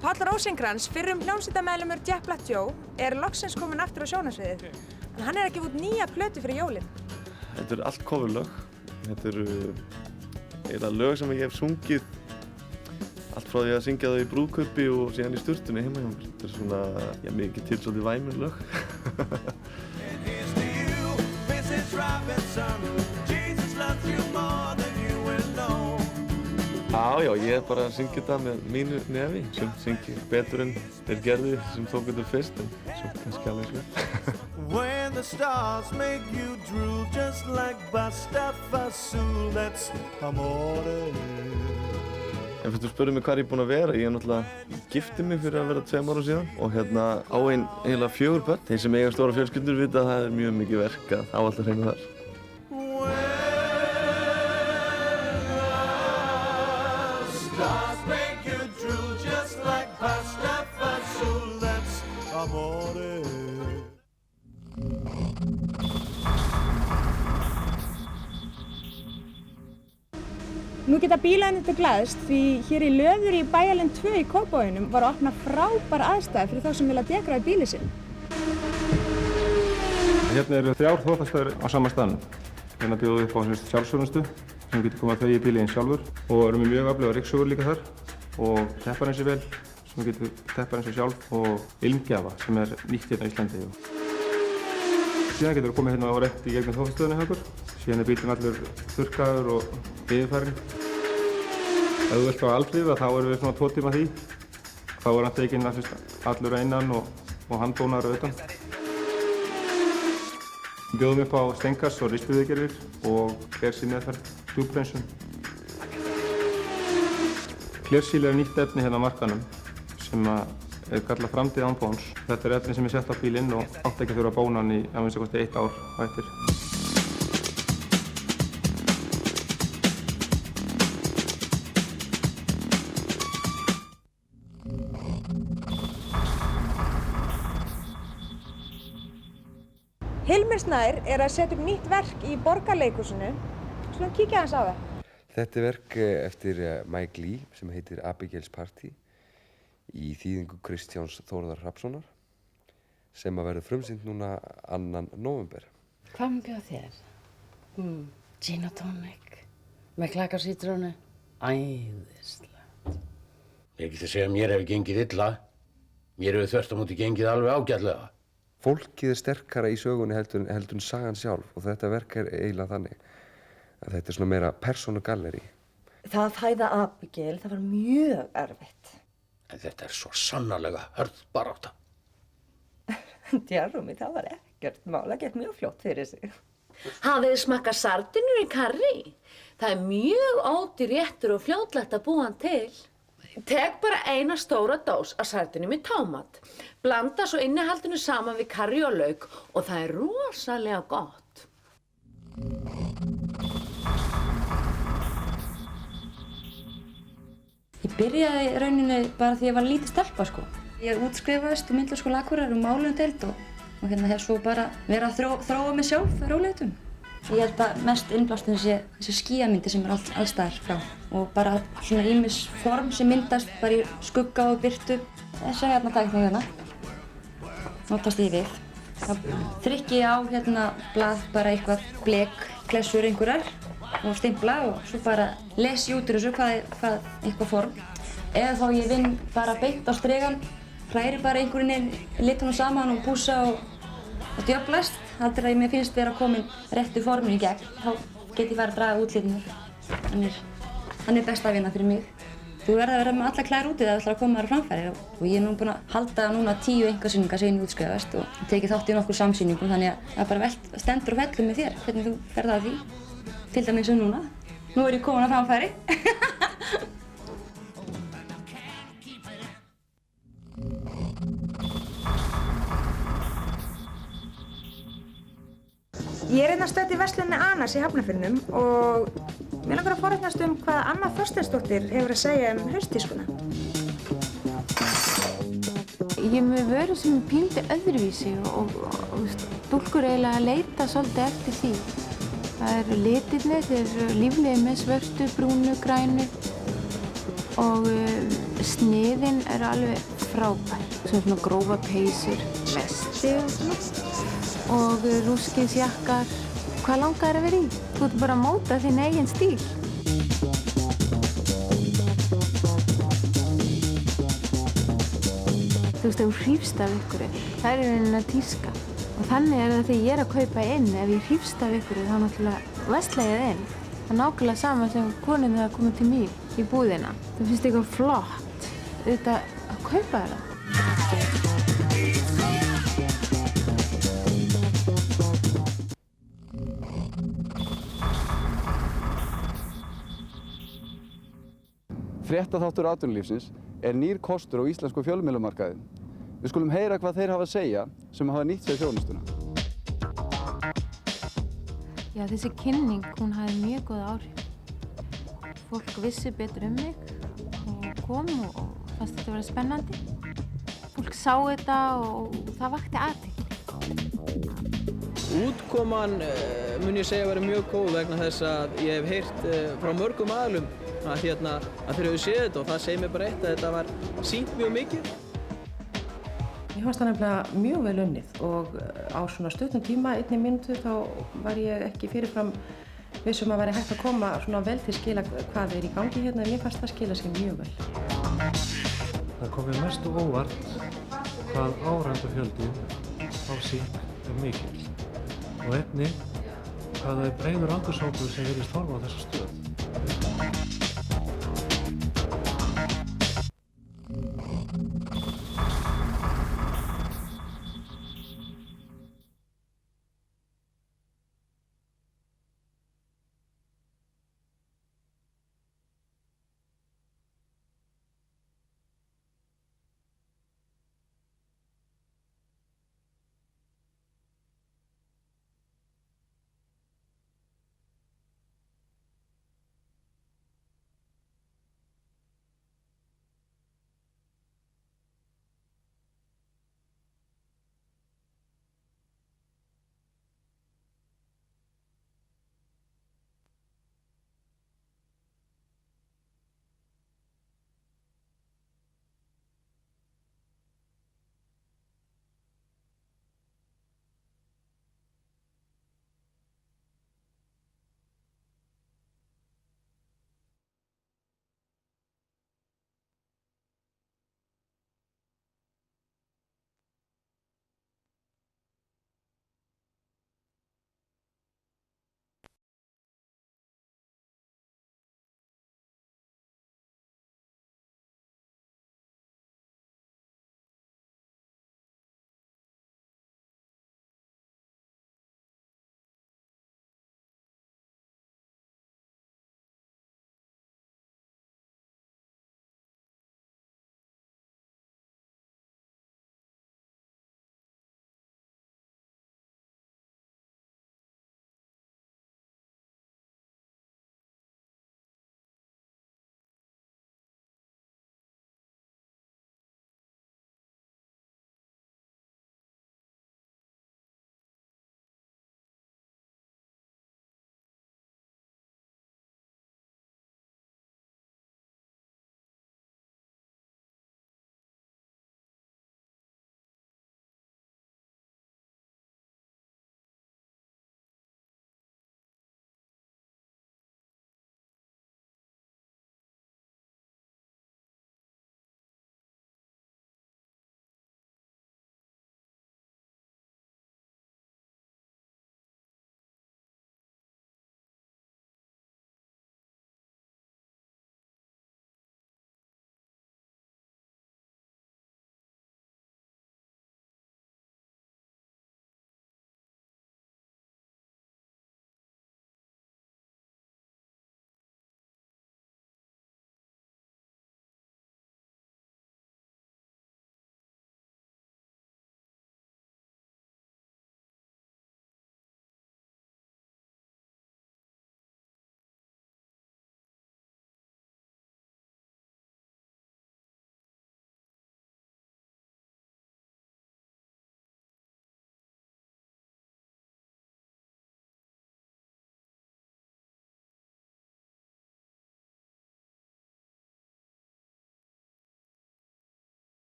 Páll Rósinkrans, fyrrum hljómsveitarmeðlimur Jet Black Joe, loksins kominn aftur á sjónarsviðið. En hann að gefa út nýja plötu fyrir jólin. Þetta allt coverlög. Þetta eiginlega lög sem ég hef sungið allt frá því að syngja þau í brúðkaupi og síðan í sturtunni heima hjá mér. Þetta svona, mikið til svolítið væminn lög. Já, ég er bara að syngja þetta með mínu nefi. Sem syngi betur en þeir gerðu sem þó getur fyrst, en svo kannski alveg svo. When the stars make you drool just like Bastafasul, that's amore. En fyrst þú spurði mig hvað ég búinn að vera, ég náttúrulega gifti mig fyrir að vera 2 ára síðan og á eiginlega 4 börn. Þeir sem eiga stóra fjölskyldur vita að það mjög mikið verk að ávallt að hreina þar. Nú geta bílaeigendur glaðst því hér í Löður í Bæjarlind 2 í Kópavoginum var að opna frábær aðstæður fyrir þá sem vilja dekraða bílinn sinn. Hérna eru 3 þvottastæður á sama staðnum. Hérna bjóðum við upp á sjálfsvörnustu sem getur komið að þau í bílinn sjálfur og erum við mjög öfluga ryksugur líka þar og tepparensi vel sem getur tepparensi sjálf og ilmgjafa sem nýtt hérna á Íslandi. Síðan getur við komið hérna og reynt í gegnum þvottastöðuna hjá okkur. Síðan bílinn allur þurrkaður og yfirfærinn. Ef þú vilt fá alfrið þá erum við svona 2 tíma því. Þá hann tekinn allur að innan og handbónaður utan. Við bjóðum upp á steinkast og ristuviðgerðir og glersimeðferð, djúphreinsun. Clearsseal nýtt efni hérna á markaðnum sem kallað framtíð án-bóns. Þetta efni sem sett á bílinn og átti ekki að þurfa að bóna hann í að minnsta kosti 1 ár á eftir. Hilmir Snær að setja upp nýtt verk í Borgarleikhúsinu. Svona kíkja aðeins á það. Þetta verk eftir Mike Lee sem heitir Abigail's Party í þýðingu Kristjáns Þórðar Hrafnssonar sem verður frumsýnt núna 2. nóvember. Hvað mikið á þér? Gin og tonic með klakasítrónu. Æðislegt. Ég get að segja að mér hefur gengið illa. Mér hefur þvert á móti gengið alveg ágætlega. Fólkið sterkara í sögunni heldur en sagan sjálf og þetta verk eiginlega þannig að þetta svona meira persónugallerí. Það að fæða Abigail, það var mjög erfitt. En þetta svo sannarlega hörð barátta. Djarrumi, það var ekkert mál, það gekk mjög fljótt fyrir sig. Hafið þið smakkað sardínur í karrí? Það mjög ódýr réttur og fljótlegt að búa hann til. Tek bara 1 stóra dós af sardínum í tómat. Blanda svo innihaldinu saman við karrí og lauk og það rosalega gott. Ég byrjaði rauninni bara því ég var lítið stelpa sko. Ég útskrifaðist úr Myndlistaskóla Akureyrar málundadeild og hérna hef svo bara verið að þróa mig sjálf róleitum. Ég held að mest innblásturinn sé þessi skýjamyndir sem alls staðar frá og bara svona ýmis form sem myndast bara í skugga og birtu. Þessi hérna tækni hérna notast ég við. Það þrykki á hérna blað bara eitthvað blek, klessur einhverjar og stimpla og svo bara les ég út úr þessu hvað eitthvað form. Eða þá ég vinn bara beint á strigann, hræri bara einhverjum litunum saman og pússa og djöflast. Þar að mér finnst vera komin réttu formin í gegn, þá get ég farið að draga útlitinu. Hann best að vinna fyrir mig. Þú verður að vera með alla klær úti þegar þú ætlar að koma þér á framfæri og ég er nú búin að halda núna 10 einkasýningar sem ég útskrifast og tekið þátt í nokkur samsýningum þannig að það bara stendur og fellur með þér hvernig þú ferð að því. Til dæmis núna. Nú er ég komin á framfæri. Ég er stödd í versluninni Anas í Hafnarfirðinum og mér langar að forvitnast hvað Anna Þorsteinsdóttir hefur að segja hausttískuna. Ég er með vöru sem pínlítið öðruvísi og stúlkur eiginlega að leita svolítið eftir því. Það eru litirnir, þeir eru líflegir með svörtu, brúnu, grænu og sniðin eru alveg frábær. Svona grófa peysur, vesti og svona og rúskinsjakkar. Hvað langar þér að vera í? Þú ert bara að móta þinn eigin stíl. Þú veist, ef þú hrífst af ykkur, það er í rauninni að tíska. Og þannig er það þegar ég er að kaupa inn, ef ég hrífst af ykkur þá náttúrulega versla ég það inn. Það er nákvæmlega sama sem konunni það komið til mín í búðina. Það finnst eitthvað flott, auðvitað að kaupa það. Fréttaþáttur atvinnulífsins er nýr kostur á íslensku fjölmiðlamarkaði. Við skulum heyra hvað þeir hafa að segja sem hafa nýtt sér þjónustuna. Já, þessi kynning, hún hafði mjög góð áhrif. Fólk vissi betur um mig og kom og fannst þetta vera spennandi. Fólk sá þetta og það vakti athygli. Útkoman mun ég segja að vera mjög góð vegna þess að ég hef heyrt frá mörgum aðilum að þeir hefur séð þetta og það segir mér bara eitt að þetta var sýnt mjög mikið. Ég fannst það nefnilega mjög vel unnið og á svona stuttum tíma, 1 mínútu, þá var ég ekki fyrirfram vissum að væri hægt að koma svona vel til skila hvað er í gangi hérna en mér fannst það skila sér mjög vel. Það kom mér mest óvart hvað árendafjöldin á sík er mikill og einnig hvað það er breiður aldurshópur sem virðist horfa á þessa stöð.